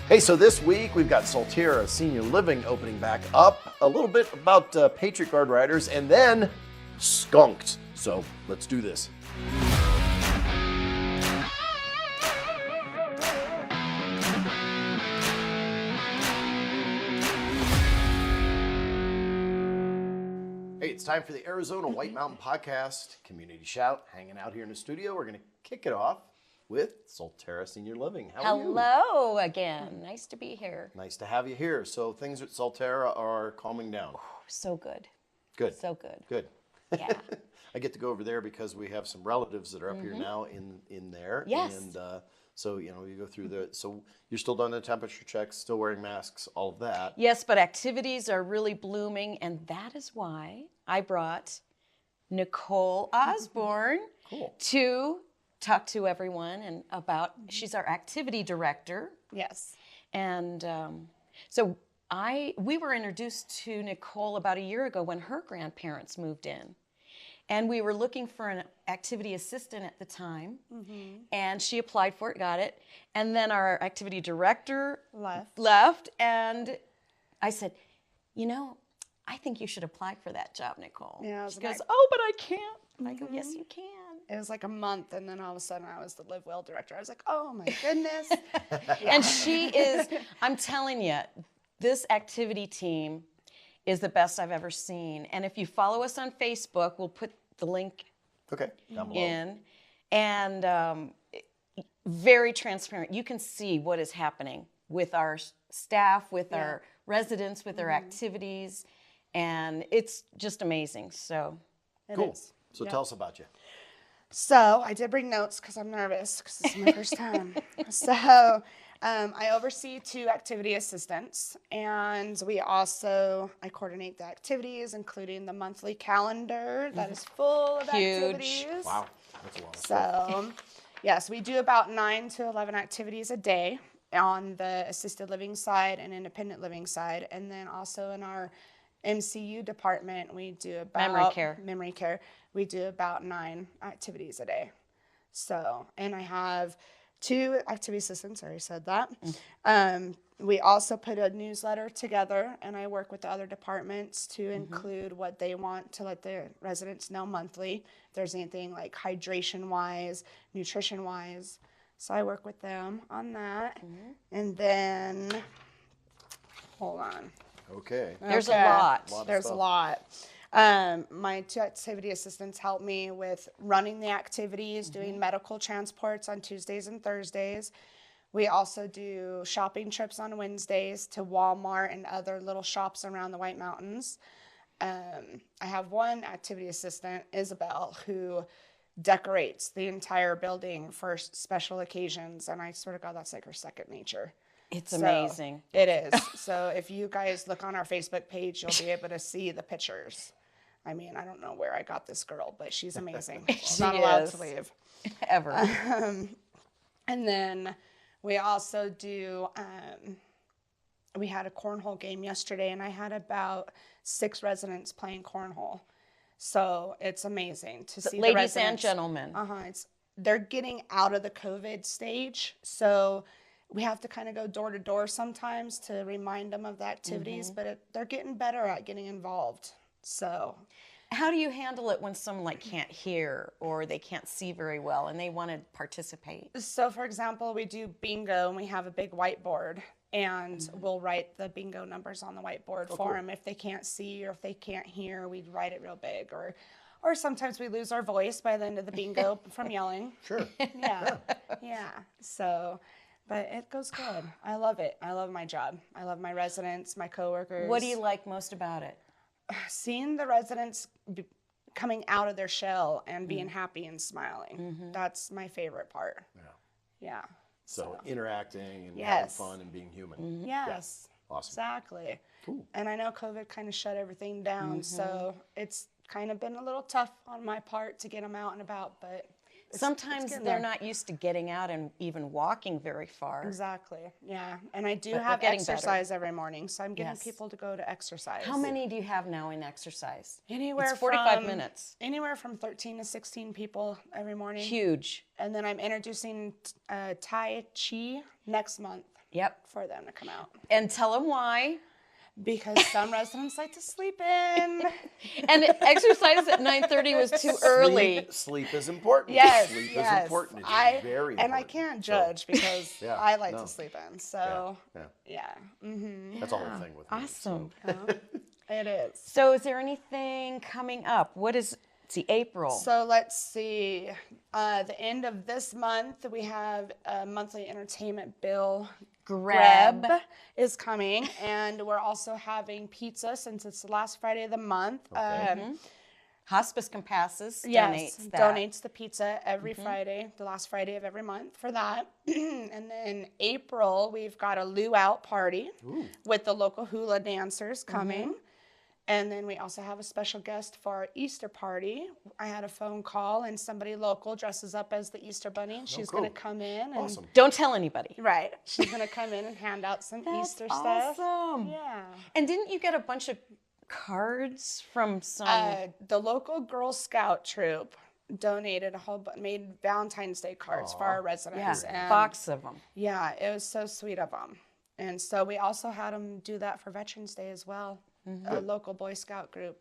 Hey, so this week we've got Solterra Senior Living opening back up, a little bit about Patriot Guard Riders, and then skunked. So let's do this. Hey, it's time for the Arizona White Mountain Podcast, Community Shout, hanging out here in the studio. We're going to kick it off with Solterra Senior Living. How are you? Hello again. Nice to be here. Nice to have you here. So things at Solterra are calming down. So good. Good. So good. Good. Yeah. I get to go over there because we have some relatives that are up here now in there. Yes. And so, you know, you go through so you're still doing the temperature checks, still wearing masks, all of that. Yes, but activities are really blooming, and that is why I brought Nicole Osborne to talk to everyone and about, she's our activity director. Yes. And we were introduced to Nicole about a year ago when her grandparents moved in. And we were looking for an activity assistant at the time. And she applied for it, got it. And then our activity director left. And I said, you know, I think you should apply for that job, Nicole. Yeah, she goes, oh, but I can't. I go, yes, you can. It was like a month, and then all of a sudden I was the Live Well director. I was like, oh my goodness. And she is, I'm telling you, this activity team is the best I've ever seen. And if you follow us on Facebook, we'll put the link Down below. in. And very transparent. You can see what is happening with our staff, with our residents, with their activities. And it's just amazing. So It is. So tell us about you. So I did bring notes because I'm nervous because this is my first time. So I oversee 2 activity assistants, and I coordinate the activities, including the monthly calendar that is full of activities. Wow, that's a lot of stuff. So yes, we do about 9 to 11 activities a day on the assisted living side and independent living side, and then also in our MCU department, we do about memory care. We do about 9 activities a day. So, and I have 2 activity assistants. I already said that. We also put a newsletter together, and I work with the other departments to include what they want to let the residents know monthly. If there's anything like hydration-wise, nutrition-wise. So I work with them on that. And then, hold on. Okay. there's a lot. There's a lot. My 2 activity assistants help me with running the activities, doing medical transports on Tuesdays and Thursdays. We also do shopping trips on Wednesdays to Walmart and other little shops around the White Mountains. I have one activity assistant, Isabel, who decorates the entire building for special occasions, and I sort of go, that's like her second nature. It's amazing. It is. So if you guys look on our Facebook page, you'll be able to see the pictures. I mean, I don't know where I got this girl, but she's amazing. She's not allowed to leave. Ever. And then we also do, we had a cornhole game yesterday, and I had about 6 residents playing cornhole. So it's amazing to see the residents. Ladies and gentlemen. They're getting out of the COVID stage. So we have to kind of go door to door sometimes to remind them of the activities, but they're getting better at getting involved. So How do you handle it when someone like can't hear or they can't see very well and they want to participate? So for example, we do bingo, and we have a big whiteboard, and we'll write the bingo numbers on the whiteboard for them. If they can't see or if they can't hear, we'd write it real big. Or sometimes we lose our voice by the end of the bingo from yelling. Sure. Yeah. So, but it goes good. I love it. I love my job. I love my residents, my coworkers. What do you like most about it? Seeing the residents coming out of their shell and being happy and smiling. That's my favorite part. Yeah. So interacting and having fun and being human. Yes. Yeah. Awesome. Exactly. Cool. And I know COVID kind of shut everything down, so it's kind of been a little tough on my part to get them out and about, but sometimes they're not used to getting out and even walking very far. Exactly. Yeah. And I do But have they're getting exercise every morning, so I'm getting people to go to exercise. How many do you have now in exercise? Anywhere it's 45 from, minutes. Anywhere from 13 to 16 people every morning. Huge. And then I'm introducing Tai Chi next month. Yep. for them to come out. And tell them why. Because some residents like to sleep in. And exercise at 9:30 was too early. Sleep is important. Yes, Sleep yes. is important. It's very important. And I can't judge because Yeah, I like no. to sleep in. So, Yeah. yeah. That's a whole thing with me. Awesome. It is. So is there anything coming up? Let's see, April. So let's see. The end of this month, we have a monthly entertainment bill. Greb. Is coming, and we're also having pizza since it's the last Friday of the month. Okay. Hospice Compasses Yes, donates that. donates the pizza every Friday, the last Friday of every month for that. And then April, we've got a luau party with the local hula dancers coming. And then we also have a special guest for our Easter party. I had a phone call, and somebody local dresses up as the Easter Bunny, and she's cool. going to come in. And, Awesome. Don't tell anybody. Right. She's going to come in and hand out some That's Easter stuff. awesome. Yeah. And didn't you get a bunch of cards from some? The local Girl Scout troop donated made Valentine's Day cards for our residents. Yeah, box of them. Yeah, it was so sweet of them. And so we also had them do that for Veterans Day as well. A local Boy Scout group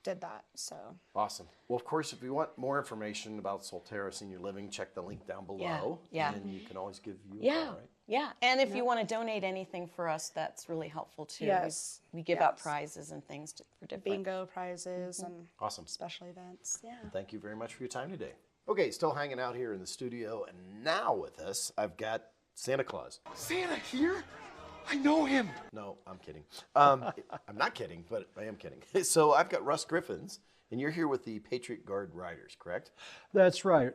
did that. So Awesome. Well, of course, if you want more information about Solterra Senior Living, check the link down below. Yeah. And then you can always give you a Yeah. call, right? Yeah. And if you want to donate anything for us, that's really helpful too. Yes. We give out prizes and things for different. bingo prizes and Awesome. special events. Yeah. Thank you very much for your time today. Okay, still hanging out here in the studio, and now with us, I've got Santa Claus. Santa here? I know him. No, I'm kidding. I'm not kidding, but I am kidding. So I've got Russ Griffiths, and you're here with the Patriot Guard Riders, correct? That's right,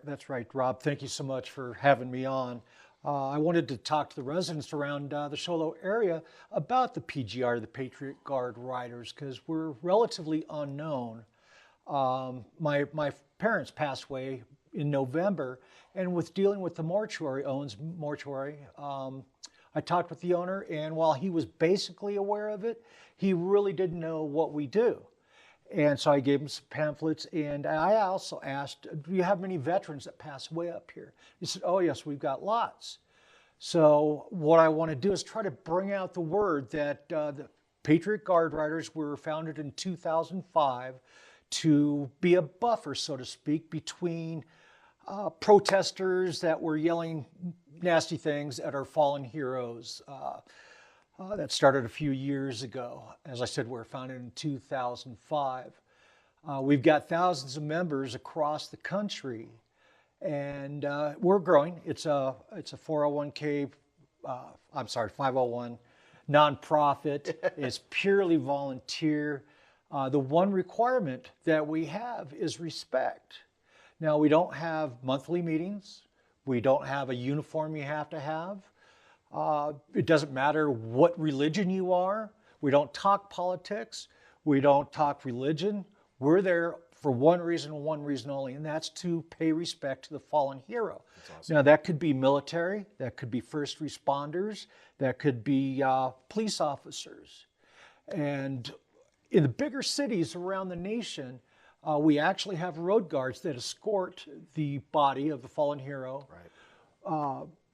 Rob. Thank you so much for having me on. I wanted to talk to the residents around the Sholo area about the PGR, the Patriot Guard Riders, because we're relatively unknown. My parents passed away in November, and with dealing with the mortuary, owns mortuary, I talked with the owner, and while he was basically aware of it, he really didn't know what we do. And so I gave him some pamphlets, and I also asked, do you have many veterans that pass away up here? He said, oh yes, we've got lots. So what I want to do is try to bring out the word that the Patriot Guard Riders were founded in 2005 to be a buffer, so to speak, between protesters that were yelling nasty things at our fallen heroes. That started a few years ago. As I said, we were founded in 2005. We've got thousands of members across the country, and we're growing. It's a 401k, 501 nonprofit. It's purely volunteer. The one requirement that we have is respect. Now, we don't have monthly meetings. We don't have a uniform you have to have. It doesn't matter what religion you are. We don't talk politics. We don't talk religion. We're there for one reason only, and that's to pay respect to the fallen hero. Awesome. Now, that could be military, that could be first responders, that could be police officers. And in the bigger cities around the nation, we actually have road guards that escort the body of the fallen hero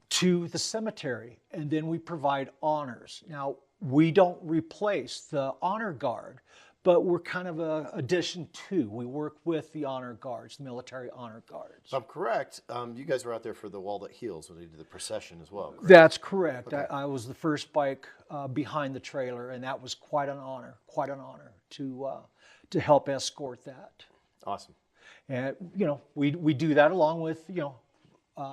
to the cemetery, and then we provide honors. Now, we don't replace the honor guard, but we're kind of an addition to. We work with the honor guards, the military honor guards. If I'm correct, you guys were out there for the Wall That Heals when they did the procession as well, correct? That's correct. Okay. I was the first bike behind the trailer, and that was quite an honor to help escort that. Awesome. And, we do that along with,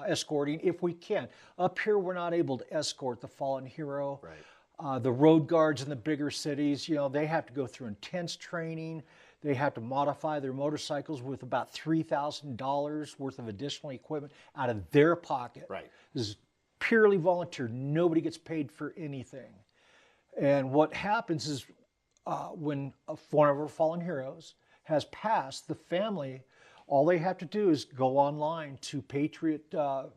escorting if we can. Up here, we're not able to escort the fallen hero. Right. The road guards in the bigger cities, they have to go through intense training. They have to modify their motorcycles with about $3,000 worth of additional equipment out of their pocket. Right. This is purely volunteer. Nobody gets paid for anything. And what happens is when one of our fallen heroes has passed, the family, all they have to do is go online to Patriot Guard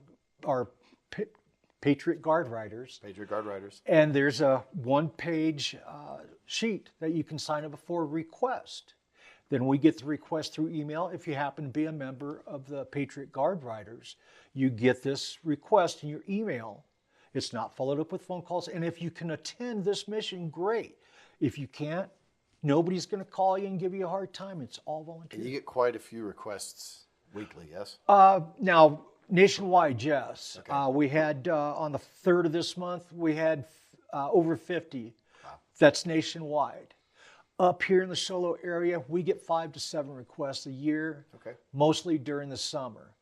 Riders. Patriot Guard Riders. And there's a one-page sheet that you can sign up for request. Then we get the request through email. If you happen to be a member of the Patriot Guard Riders, you get this request in your email, It's not followed up with phone calls. And if you can attend this mission, great. If you can't, nobody's going to call you and give you a hard time. It's all volunteer. And you get quite a few requests weekly, yes? Now, nationwide, yes. Okay. We had, on the 3rd of this month, we had over 50. Wow. That's nationwide. Up here in the Solo area, we get 5 to 7 requests a year, Okay. mostly during the summer.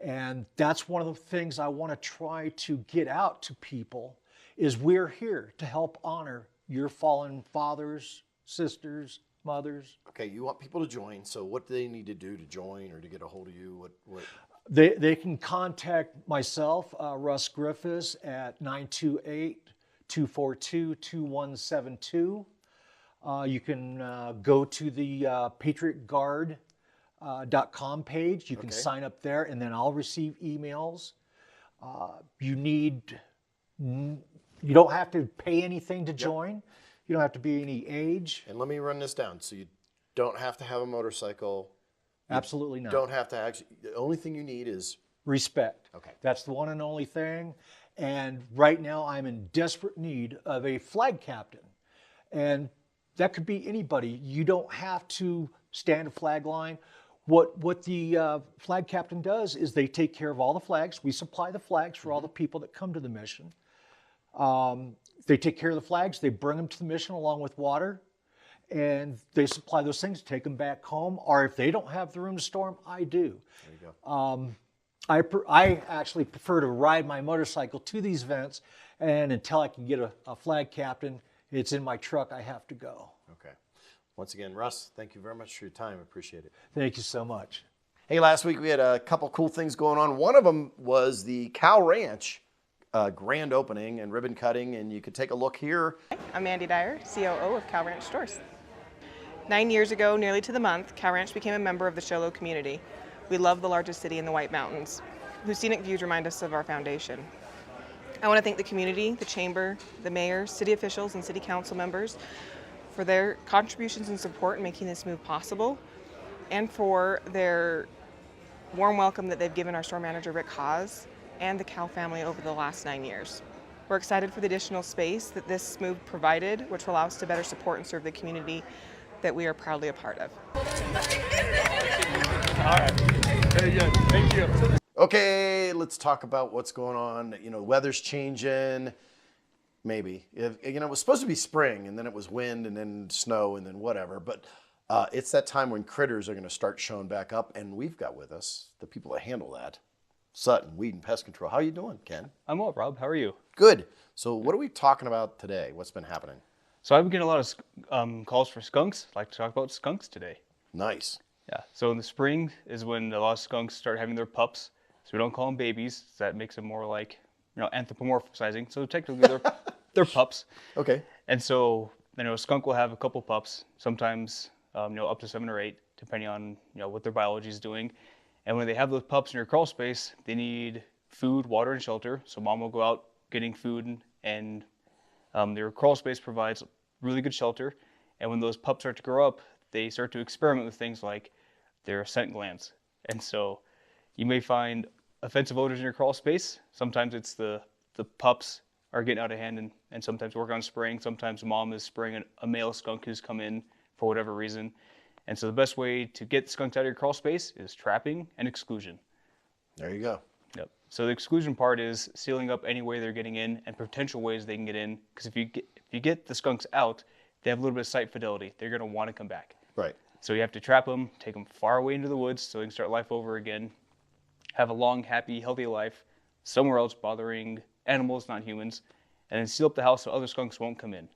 And that's one of the things I want to try to get out to people is we're here to help honor your fallen fathers, sisters, mothers. Okay, you want people to join, so what do they need to do to join or to get a hold of you? What? They can contact myself, Russ Griffiths, at 928-242-2172. You can go to the patriotguard.com page. You can sign up there, and then I'll receive emails. You don't have to pay anything to join. You don't have to be any age. And let me run this down. So you don't have to have a motorcycle. Absolutely not. Don't have to actually, the only thing you need is respect. Okay. That's the one and only thing. And right now I'm in desperate need of a flag captain. And that could be anybody. You don't have to stand a flag line. What the flag captain does is they take care of all the flags. We supply the flags for all the people that come to the mission. They take care of the flags. They bring them to the mission along with water. And they supply those things, take them back home. Or if they don't have the room to store them, I do. There you go. I actually prefer to ride my motorcycle to these events. And until I can get a flag captain, it's in my truck. I have to go. Okay. Once again, Russ, thank you very much for your time. I appreciate it. Thank you so much. Hey, last week we had a couple cool things going on. One of them was the Cow Ranch grand opening and ribbon cutting, and you could take a look here. I'm Mandy Dyer, COO of Cow Ranch Stores. 9 years ago, nearly to the month, Cow Ranch became a member of the Show Low community. We love the largest city in the White Mountains, whose scenic views remind us of our foundation. I want to thank the community, the chamber, the mayor, city officials, and city council members for their contributions and support in making this move possible, and for their warm welcome that they've given our store manager, Rick Haas, and the Cow family over the last 9 years. We're excited for the additional space that this move provided, which will allow us to better support and serve the community that we are proudly a part of. All right. Very good. Thank you. Okay, let's talk about what's going on. You know, weather's changing. Maybe. It was supposed to be spring, and then it was wind, and then snow, and then whatever. But it's that time when critters are going to start showing back up, and we've got with us the people that handle that. Sutton Weed and Pest Control. How are you doing, Ken? I'm well, Rob. How are you? Good. So what are we talking about today? What's been happening? So I've been getting a lot of calls for skunks. I'd like to talk about skunks today. Nice. Yeah. So in the spring is when a lot of skunks start having their pups. So we don't call them babies. So that makes them more like, anthropomorphizing. So technically they're pups. Okay. And so, a skunk will have a couple pups, sometimes, up to 7 or 8, depending on, what their biology is doing. And when they have those pups in your crawl space, they need food, water, and shelter. So mom will go out getting food, and their crawl space provides really good shelter. And when those pups start to grow up, they start to experiment with things like their scent glands. And so you may find offensive odors in your crawl space. Sometimes it's the pups are getting out of hand and sometimes work on spraying. Sometimes mom is spraying a male skunk who's come in for whatever reason. And so the best way to get skunks out of your crawl space is trapping and exclusion. There you go. Yep. So the exclusion part is sealing up any way they're getting in and potential ways they can get in. Because if you get the skunks out, they have a little bit of site fidelity. They're going to want to come back. Right. So you have to trap them, take them far away into the woods so they can start life over again, have a long, happy, healthy life somewhere else bothering animals, not humans, and then seal up the house so other skunks won't come in.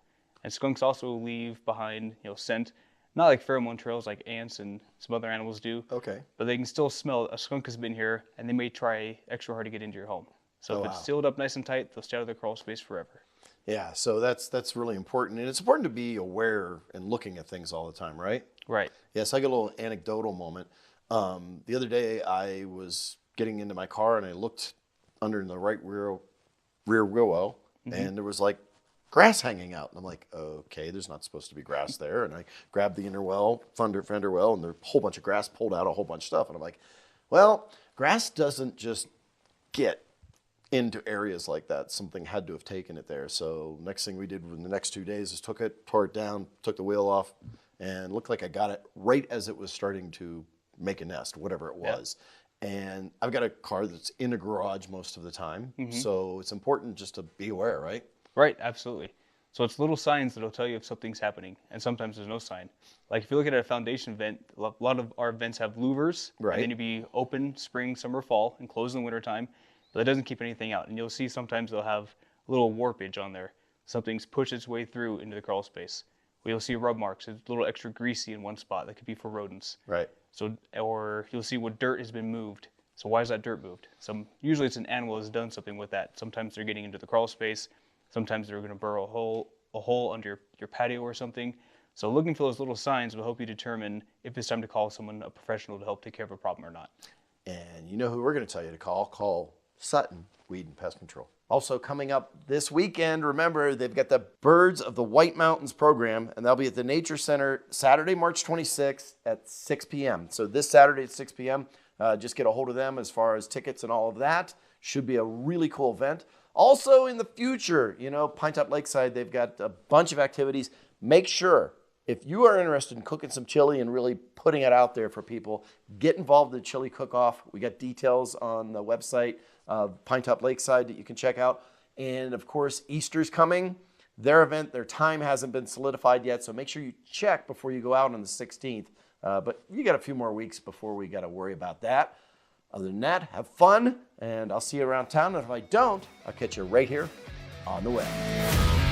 And skunks also leave behind, scent, not like pheromone trails like ants and some other animals do. Okay. But they can still smell a skunk has been here, and they may try extra hard to get into your home. So if it's sealed up nice and tight, they'll stay out of their crawl space forever. Yeah, so that's really important. And it's important to be aware and looking at things all the time, right? Right. Yes, I got a little anecdotal moment. The other day I was getting into my car and I looked under the right rear wheel well, and there was like grass hanging out. And I'm like, okay, there's not supposed to be grass there. And I grabbed the inner well, fender well, and there's a whole bunch of grass pulled out a whole bunch of stuff. And I'm like, well, grass doesn't just get into areas like that. Something had to have taken it there. So next thing we did in the next 2 days is took it, tore it down, took the wheel off, and looked like I got it right as it was starting to make a nest, whatever it was. And I've got a car that's in a garage most of the time. So it's important just to be aware, right? Right, absolutely. So it's little signs that'll tell you if something's happening, and sometimes there's no sign. Like if you look at a foundation vent, a lot of our vents have louvers, Right. and then you'd be open spring, summer, fall, and closed in the wintertime, but it doesn't keep anything out. And you'll see sometimes they'll have a little warpage on there. Something's pushed its way through into the crawl space. Or you'll see rub marks. It's a little extra greasy in one spot. That could be for rodents. Right. So, or you'll see what dirt has been moved. So why is that dirt moved? Usually it's an animal has done something with that. Sometimes they're getting into the crawl space. Sometimes they're going to burrow a hole under your patio or something. So looking for those little signs will help you determine if it's time to call someone, a professional, to help take care of a problem or not. And you know who we're going to tell you to call? Call Sutton Weed and Pest Control. Also coming up this weekend, remember, they've got the Birds of the White Mountains program, and they'll be at the Nature Center Saturday, March 26th at 6 p.m. So this Saturday at 6 p.m., just get a hold of them as far as tickets and all of that. Should be a really cool event. Also in the future, Pine Top Lakeside, they've got a bunch of activities. Make sure, if you are interested in cooking some chili and really putting it out there for people, get involved in the chili cook-off. We got details on the website of Pine Top Lakeside that you can check out. And of course, Easter's coming. Their event, their time hasn't been solidified yet, so make sure you check before you go out on the 16th. But you got a few more weeks before we got to worry about that. Other than that, have fun, and I'll see you around town. And if I don't, I'll catch you right here on the web.